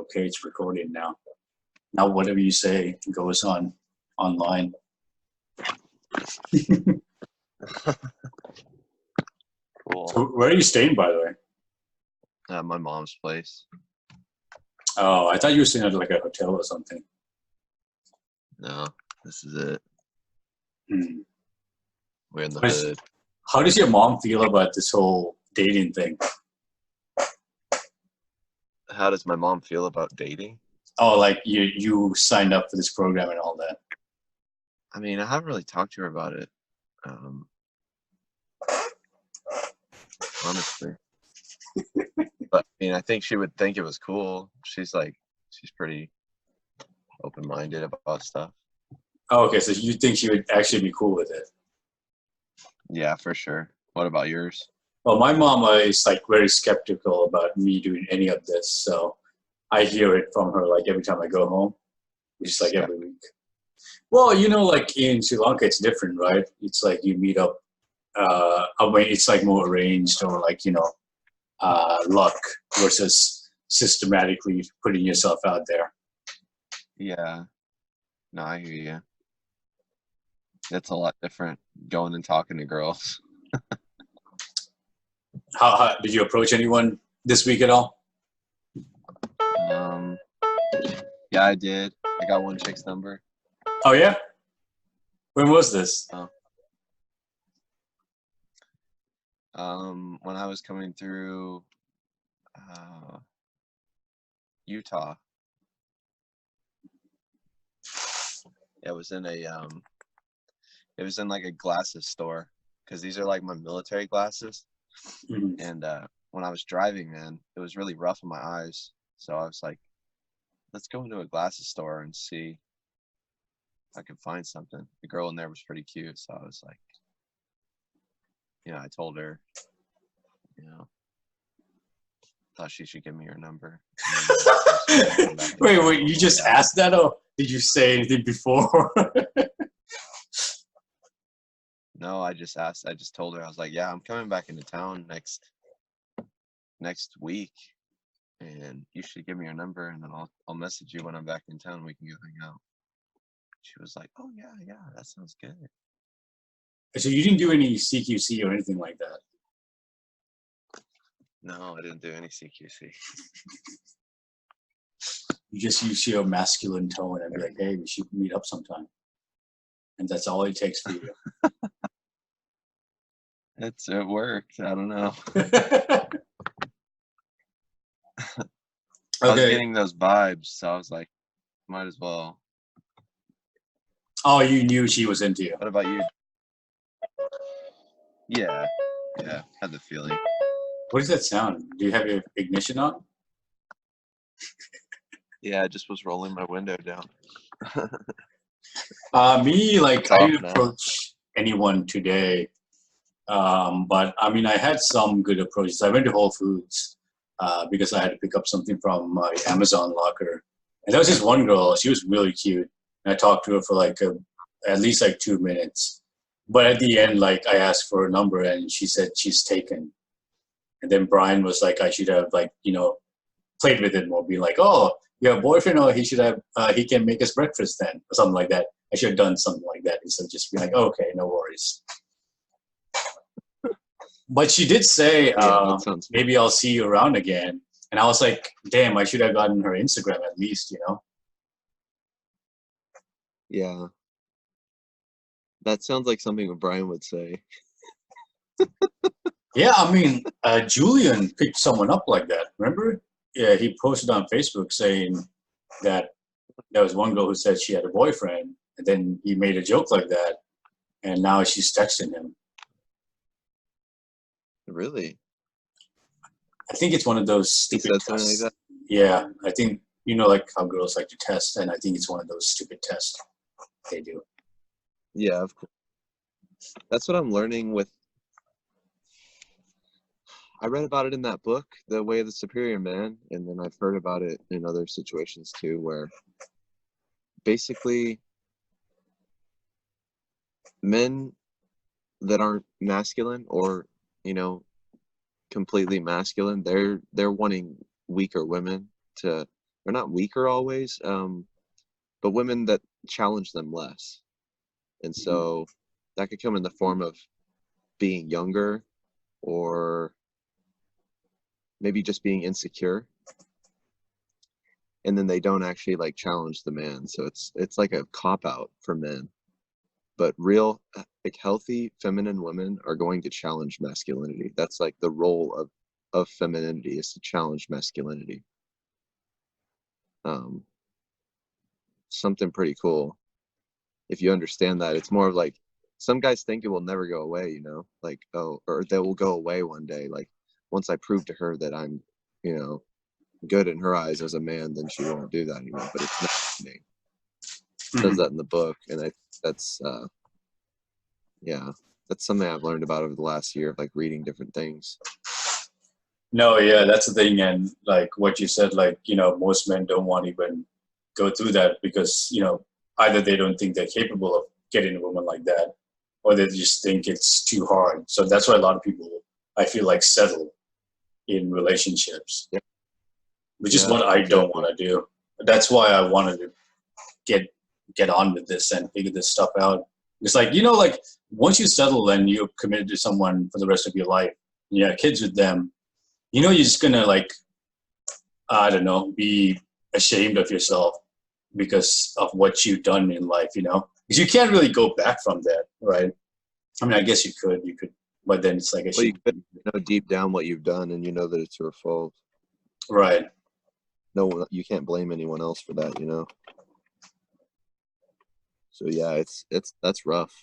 okay, it's recording now. Now whatever you say goes on online. Cool. So where are you staying, by the way? At my mom's place. Oh, I thought you were staying at like a hotel or something. No, this is it. Hmm. We're in the hood. How does your mom feel about this whole dating thing? How does my mom feel about dating? Oh, like you signed up for this program and all that. I mean, I haven't really talked to her about it. Honestly. But I mean, I think she would think it was cool. She's pretty open-minded about stuff. Oh, okay, so you think she would actually be cool with it? Yeah, for sure. What about yours? Well, my mama is like very skeptical about me doing any of this, so I hear it from her like every time I go home, which is like every week. Well, like in Sri Lanka, it's different, right? It's like you meet up. I mean, it's like more arranged or like luck versus systematically putting yourself out there. Yeah. No, I hear you. That's a lot different, going and talking to girls. How did you approach anyone this week at all? Yeah, I did. I got one chick's number. Oh yeah? When was this? When I was coming through Utah. It was in like a glasses store, because these are like my military glasses. Mm-hmm. And when I was driving, man, it was really rough on my eyes. So I was like, let's go into a glasses store and see if I could find something. The girl in there was pretty cute, so I was like, I told her, thought she should give me her number. Wait, you just asked that, or did you say anything before? No, I just asked. I just told her, I was like, yeah, I'm coming back into town next week, and you should give me your number, and then I'll message you when I'm back in town. We can go hang out. She was like, oh yeah, that sounds good. So you didn't do any CQC or anything like that? No, I didn't do any CQC. You just use your masculine tone and be like, hey, we should meet up sometime. And that's all it takes for you. It worked. I don't know. I was getting those vibes, so I was like, might as well. Oh, you knew she was into you. What about you? Yeah, had the feeling. What does that sound? Do you have your ignition on? Yeah, I just was rolling my window down. Me, like, I didn't approach anyone today. But I mean, I had some good approaches. I went to Whole Foods because I had to pick up something from my Amazon locker. And there was this one girl, she was really cute. And I talked to her for like at least like 2 minutes. But at the end, like, I asked for a number and she said she's taken. And then Brian was like, I should have like, played with it more, being like, oh, you have a boyfriend, or he can make us breakfast then, or something like that. I should have done something like that instead of just being like, oh, okay, no worries. But she did say, maybe I'll see you around again. And I was like, damn, I should have gotten her Instagram at least, Yeah. That sounds like something Brian would say. Yeah, I mean, Julian picked someone up like that. Remember? Yeah, he posted on Facebook saying that there was one girl who said she had a boyfriend, and then he made a joke like that, and now she's texting him. Really? I think it's one of those stupid tests. Something like that? Yeah, I think, like how girls like to test, and I think it's one of those stupid tests they do. Yeah, of course. That's what I'm learning with. I read about it in that book, The Way of the Superior Man, and then I've heard about it in other situations too, where basically men that aren't masculine or, completely masculine, they're wanting weaker women to or not weaker always, but women that challenge them less. And so that could come in the form of being younger, or maybe just being insecure, and then they don't actually like challenge the man. So it's like a cop out for men. But real, like, healthy feminine women are going to challenge masculinity. That's like the role of femininity, is to challenge masculinity. Something pretty cool. If you understand that, it's more of like, some guys think it will never go away, you know, like, oh, or they will go away one day. Like, once I prove to her that I'm, you know, good in her eyes as a man, then she won't do that anymore. But it's not happening. It says that in the book, and that's yeah, that's something I've learned about over the last year of like reading different things. No, yeah, that's the thing. And like what you said, like, you know, most men don't want to even go through that because, you know, either they don't think they're capable of getting a woman like that, or they just think it's too hard. So that's why a lot of people, I feel like, settle in relationships, Yep. which is what I don't want to do. That's why I wanted to get on with this and figure this stuff out. It's like, you know, like once you settle and you're committed to someone for the rest of your life, you have kids with them, you know, you're just gonna, like, I don't know, be ashamed of yourself because of what you've done in life, you know, because you can't really go back from that, right? I mean, I guess you could, but then it's like, well, you know deep down what you've done, and you know that it's your fault, right? No, you can't blame anyone else for that, you know. So yeah, that's rough.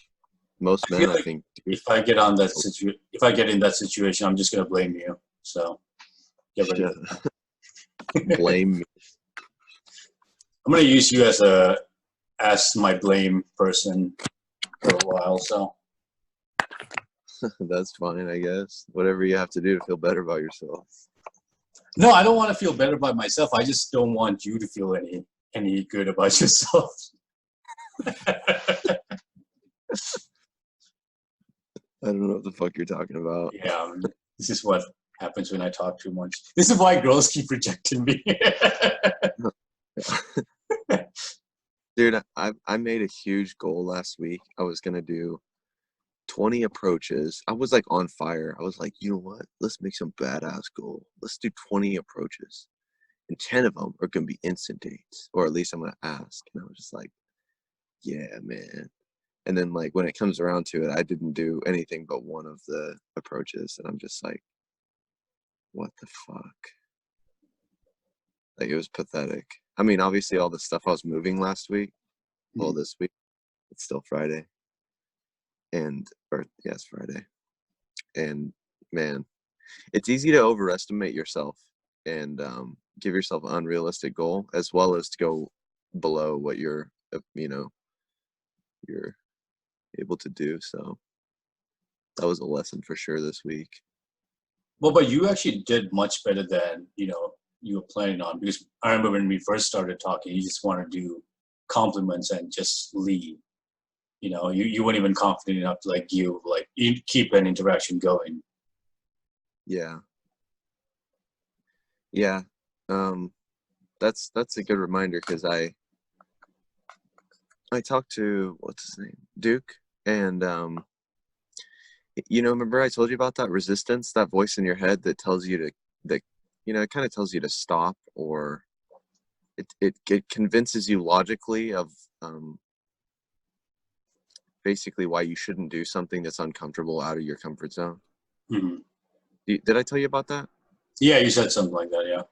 Most men, I think, if I get on that if I get in that situation, I'm just gonna blame you. So get rid of it. Blame me. I'm gonna use you as my blame person for a while. So That's fine, I guess. Whatever you have to do to feel better about yourself. no, I don't want to feel better about myself. I just don't want you to feel any good about yourself. I don't know what the fuck you're talking about. Yeah, this is what happens when I talk too much. This is why girls keep rejecting me. Dude, I made a huge goal last week. I was gonna do 20 approaches. I was like on fire. I was like, you know what? Let's make some badass goal. Let's do 20 approaches. And 10 of them are gonna be instant dates. Or at least I'm gonna ask. And I was just like, yeah, man. And then like when it comes around to it, I didn't do anything but one of the approaches. And I'm just like, what the fuck? Like, it was pathetic. I mean, obviously all the stuff I was moving last week, well, this week, it's still Friday. It's Friday. And man, it's easy to overestimate yourself and give yourself an unrealistic goal, as well as to go below what you're able to do. So that was a lesson for sure this week. Well, but you actually did much better than, you know, you were planning on, because I remember when we first started talking, you just want to do compliments and just leave. You know, you weren't even confident enough to like you keep an interaction going. Yeah. That's a good reminder, because I talked to, what's his name, Duke, and remember I told you about that resistance, that voice in your head that tells you it kind of tells you to stop, or it convinces you logically of basically why you shouldn't do something that's uncomfortable, out of your comfort zone. Mm-hmm. Did I tell you about that? Yeah, you said something like that. Yeah.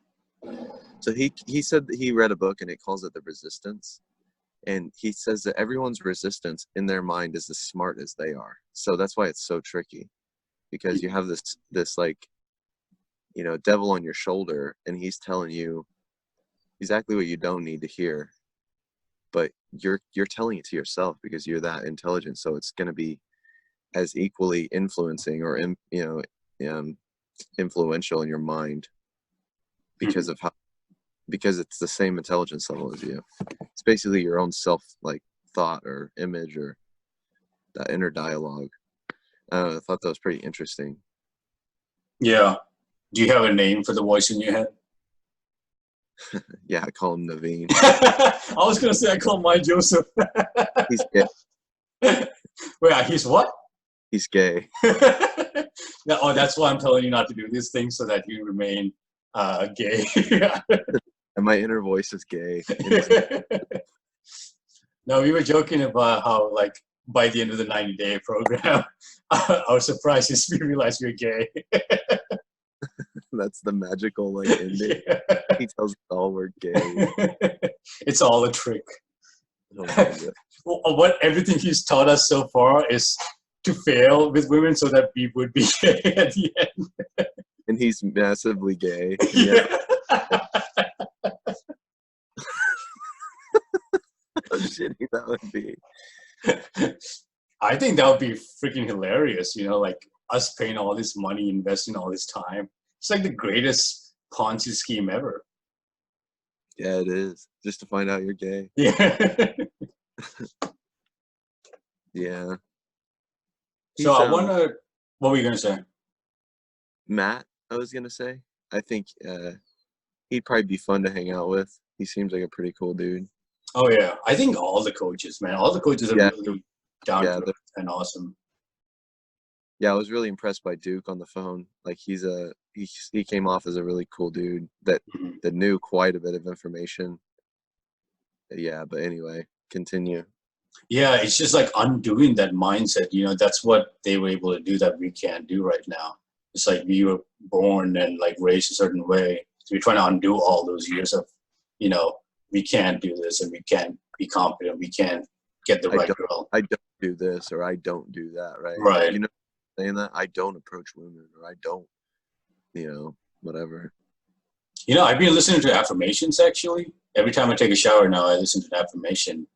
So he said that he read a book and it calls it The Resistance. And he says that everyone's resistance in their mind is as smart as they are. So that's why it's so tricky, because you have this like, devil on your shoulder, and he's telling you exactly what you don't need to hear. But you're telling it to yourself because you're that intelligent. So it's going to be as equally influencing or influential in your mind because of because it's the same intelligence level as you. It's basically your own self, like, thought or image, or that inner dialogue. I thought that was pretty interesting. Yeah. Do you have a name for the voice in your head? Yeah, I call him Navin. I was gonna say I call mine Joseph. He's gay. Wait, he's what? He's gay. Oh, that's why I'm telling you not to do these things so that you remain gay. And my inner voice is gay. No, we were joking about how, like, by the end of the 90-day program, our surprise is we realize we're gay. That's the magical, like, ending. Yeah. He tells us all we're gay. It's all a trick. Oh my God. What everything he's taught us so far is to fail with women so that we would be gay at the end. And he's massively gay. Yeah. How shitty that would be. I think that would be freaking hilarious, you know, like us paying all this money, investing all this time. It's like the greatest Ponzi scheme ever. Yeah, it is. Just to find out you're gay. Yeah. Yeah. So I wonder, what were you going to say? Matt, I was going to say. I think he'd probably be fun to hang out with. He seems like a pretty cool dude. Oh, yeah. I think all the coaches, man, all the coaches are really down to earth and awesome. Yeah, I was really impressed by Duke on the phone. Like he came off as a really cool dude that knew quite a bit of information. Yeah, but anyway, continue. Yeah, it's just like undoing that mindset. You know, that's what they were able to do that we can't do right now. It's like we were born and like raised a certain way. So we're trying to undo all those years of, you know, we can't do this and we can't be confident. We can't get the right girl. I don't do this or I don't do that, right? Right. You know, saying that I don't approach women or I don't, you know, whatever. You know, I've been listening to affirmations actually. Every time I take a shower now, I listen to an affirmation.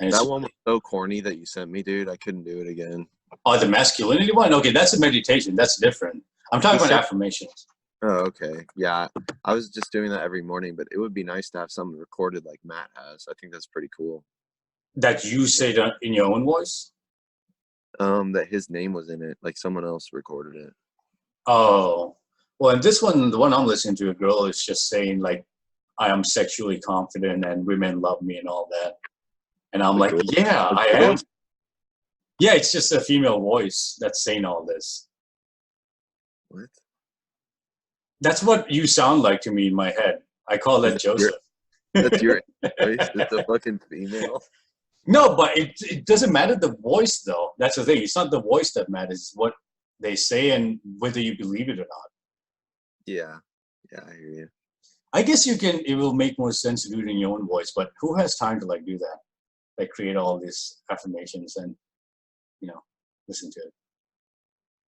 And that one was so corny that you sent me, dude. I couldn't do it again. Oh, the masculinity one? Okay, that's a meditation. That's different. I'm talking about affirmations. Oh, okay. Yeah, I was just doing that every morning, but it would be nice to have something recorded like Matt has. I think that's pretty cool. That you say that in your own voice? That his name was in it, like someone else recorded it. Oh, well, and this one, the one I'm listening to, a girl is just saying like, I am sexually confident and women love me and all that. And I'm like, yeah, I am. Yeah, it's just a female voice that's saying all this. What? That's what you sound like to me in my head. I call that Joseph. That's your voice? It's a fucking female? No, but it doesn't matter the voice, though. That's the thing. It's not the voice that matters. It's what they say and whether you believe it or not. Yeah. Yeah, I hear you. I guess it will make more sense to do it in your own voice, but who has time to like do that? Like create all these affirmations and, you know, listen to it.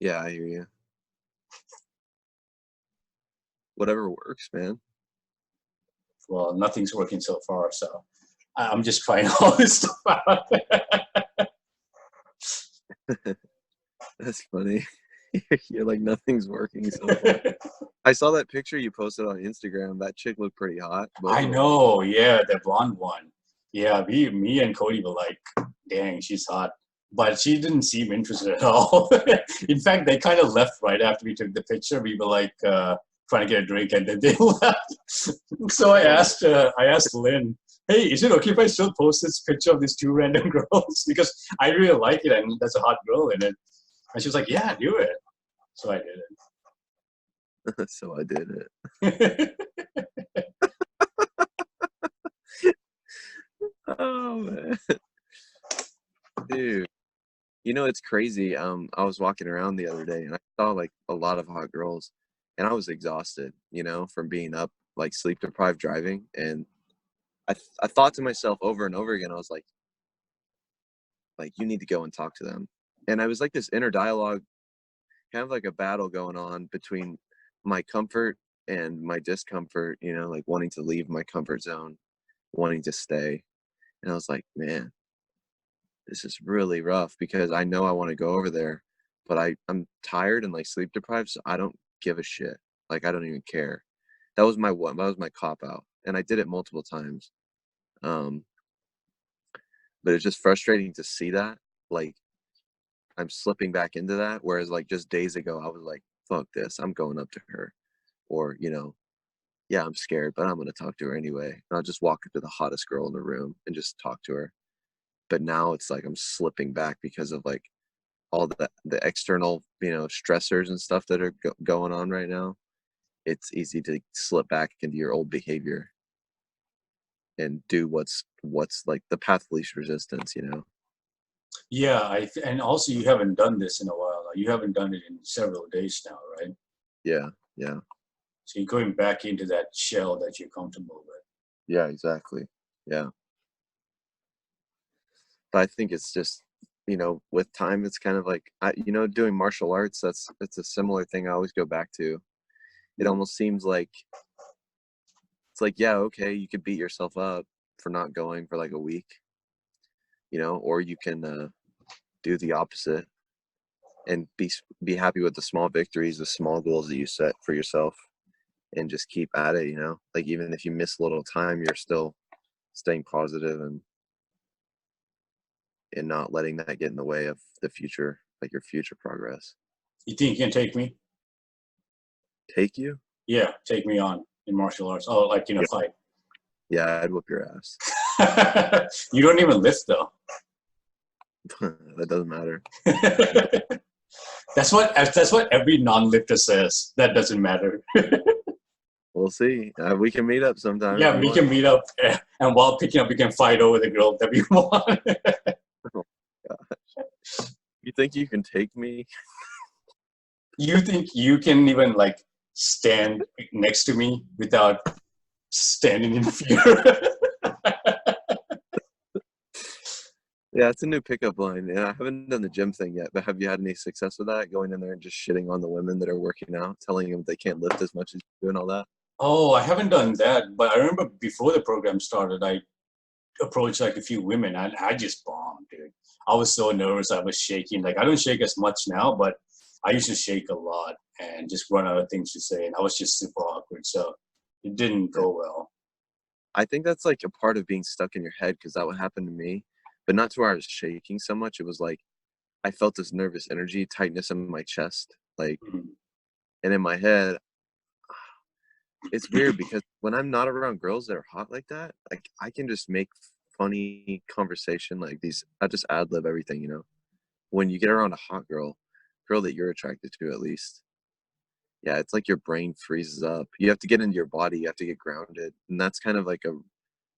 Yeah, I hear you. Whatever works, man. Well, nothing's working so far, so I'm just trying all this stuff out. That's funny. You're like, nothing's working so far. I saw that picture you posted on Instagram. That chick looked pretty hot. I know, yeah, the blonde one. Yeah, me and Cody were like, dang, she's hot. But she didn't seem interested at all. In fact, they kind of left right after we took the picture. We were like trying to get a drink, and then they left. So I asked Lynn, hey, is it okay if I still post this picture of these two random girls? Because I really like it, and there's a hot girl in it. And she was like, yeah, do it. So I did it. So I did it. Oh, man. Dude. You know, it's crazy. I was walking around the other day and I saw like a lot of hot girls and I was exhausted, you know, from being up, like sleep deprived driving. And I thought to myself over and over again, I was like, you need to go and talk to them. And I was like this inner dialogue, kind of like a battle going on between my comfort and my discomfort, you know, like wanting to leave my comfort zone, wanting to stay. And I was like, man, this is really rough because I know I want to go over there, but I'm tired and like sleep deprived, so I don't give a shit. Like I don't even care. That was my cop out. And I did it multiple times. But it's just frustrating to see that. Like I'm slipping back into that. Whereas like just days ago I was like, fuck this, I'm going up to her. Or, you know, yeah, I'm scared, but I'm gonna talk to her anyway. And I'll just walk up to the hottest girl in the room and just talk to her. But now it's like I'm slipping back because of like all the external, stressors and stuff that are going on right now. It's easy to slip back into your old behavior and do what's like the path of least resistance. Yeah, and also you haven't done this in a while. You haven't done it in several days now, right? Yeah, yeah, So you're going back into that shell that you're comfortable with. yeah, exactly. Yeah. But I think it's just, with time, it's kind of like, doing martial arts, that's a similar thing I always go back to. It Mm. almost seems like, it's like, yeah, okay, you could beat yourself up for not going for like a week, or you can do the opposite and be happy with the small victories, the small goals that you set for yourself, and just keep at it. Like even if you miss a little time, you're still staying positive and not letting that get in the way of the future, like your future progress. You think you can take me? Take you? Yeah, take me on in martial arts. Oh, like in a Yeah. fight. Yeah, I'd whoop your ass. You don't even lift though. That doesn't matter. That's what every non-lifter says. That doesn't matter. We'll see. We can meet up sometime if Yeah, you we want. can meet up, and while picking up, we can fight over the girl that we want. Oh, God. You think you can take me? You think you can even like stand next to me without standing in fear? Yeah, it's a new pickup line. Yeah, I haven't done the gym thing yet, but have you had any success with that? Going in there and just shitting on the women that are working out, telling them they can't lift as much as you and all that? Oh, I haven't done that, but I remember before the program started, I approached like a few women and I just bombed, dude. I was so nervous. I was shaking. Like I don't shake as much now, but I used to shake a lot and just run out of things to say. And I was just super awkward. So it didn't Yeah. go well. I think that's like a part of being stuck in your head because that would happen to me, but not to where I was shaking so much. It was like I felt this nervous energy, tightness in my chest, like, Mm. and in my head. It's weird because when I'm not around girls that are hot like that, like I can just make funny conversation like these. I just ad lib everything. When you get around a hot girl that you're attracted to at least, yeah, it's like your brain freezes up. You have to get into your body, you have to get grounded. And that's kind of like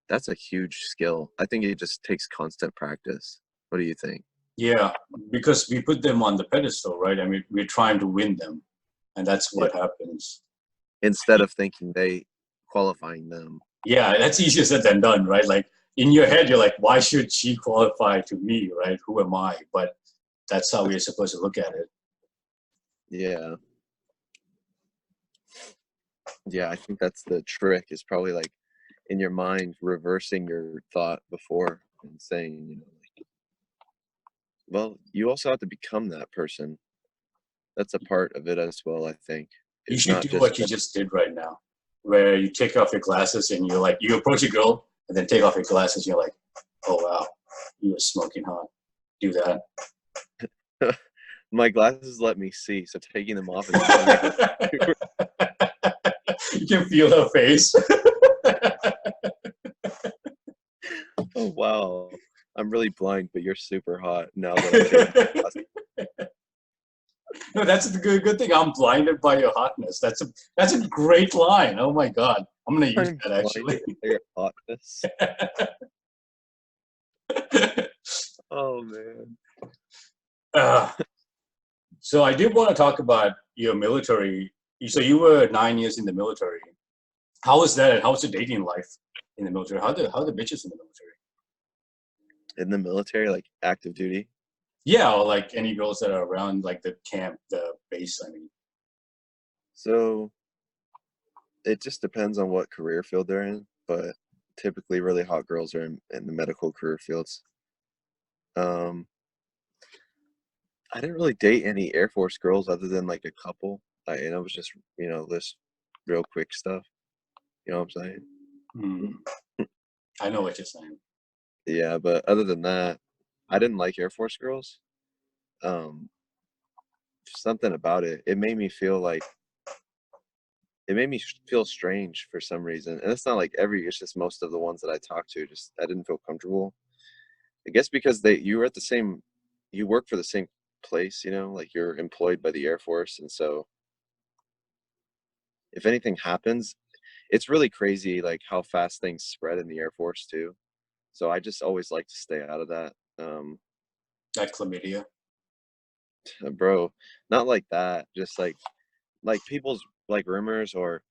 that's a huge skill. I think it just takes constant practice. What do you think? Yeah, because we put them on the pedestal, right? I mean, we're trying to win them, and that's Yeah. what happens. Instead of thinking they qualifying them. Yeah, that's easier said than done, right? Like in your head, you're like, why should she qualify to me, right? Who am I? But that's how we're supposed to look at it. Yeah. Yeah, I think that's the trick is probably like in your mind reversing your thought before and saying, like, well, you also have to become that person. That's a part of it as well, I think. You Is should not do just what you just did right now, where you take off your glasses and you're like, you approach a girl and then take off your glasses. And you're like, oh wow, you were smoking hot. Do that. my glasses let me see, so taking them off is really You can feel her face. oh wow. I'm really blind, but you're super hot now that I'm taking my glasses. No, that's the good thing. I'm blinded by your hotness. That's a great line. Oh my god, I'm gonna use I'm that actually. blinded by your hotness. Oh man. uh, so I did want to talk about your military. So you were 9 years in the military. How was that? How was the dating life in the military? How the bitches in the military? In the military, like active duty. Yeah, or like any girls that are around like the camp, the base. I mean, So it just depends on what career field they're in, but typically really hot girls are in the medical career fields. Um, I didn't really date any Air Force girls other than like a couple. And it was just, this real quick stuff. You know what I'm saying? hmm, I know what you're saying. Yeah, but other than that, I didn't like Air Force girls. Um, something about it. It made me feel like it made me feel strange for some reason. And it's not like it's just most of the ones that I talked to, just I didn't feel comfortable. I guess because you were at the same, you work for the same place, you know, like you're employed by the Air Force. And so if anything happens, it's really crazy, like how fast things spread in the Air Force too. So I just always like to stay out of that. That chlamydia. Bro, not like that. Just like people's like rumors, or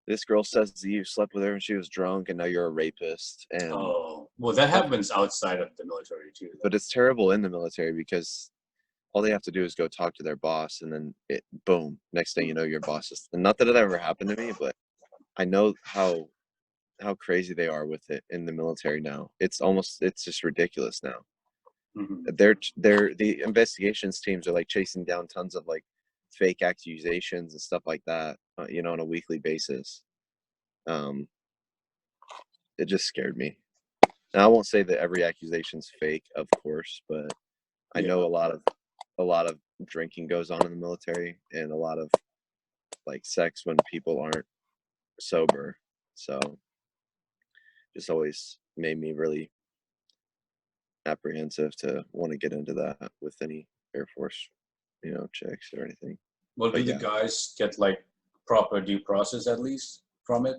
this girl says that you slept with her and she was drunk and now you're a rapist. And Oh, well, that happens outside of the military too, though. but it's terrible in the military because all they have to do is go talk to their boss, and then boom, next thing you know, your boss is, and not that it ever happened to me, but I know how crazy they are with it in the military now. It's just ridiculous now. Mm-hmm. The investigations teams are like chasing down tons of like fake accusations and stuff like that, you know, on a weekly basis. It just scared me. Now, I won't say that every accusation's fake, of course, but I Yeah. know a lot of drinking goes on in the military, and a lot of like sex when people aren't sober. So just always made me really apprehensive to want to get into that with any Air Force, you know, chicks or anything. Well, do But the yeah, guys get like proper due process at least from it?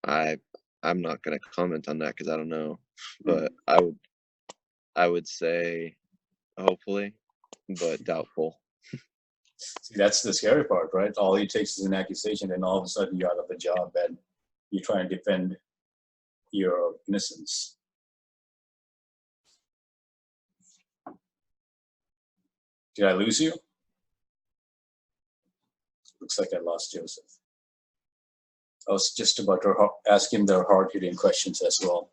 I I'm not gonna comment on that because I don't know, Mm. but I would say hopefully, but doubtful. See, that's the scary part, right? All it takes is an accusation, and all of a sudden you're out of a job, and you try and defend your innocence. Did I lose you? Looks like I lost Joseph. I was just about to ask him the hard-hitting questions as well.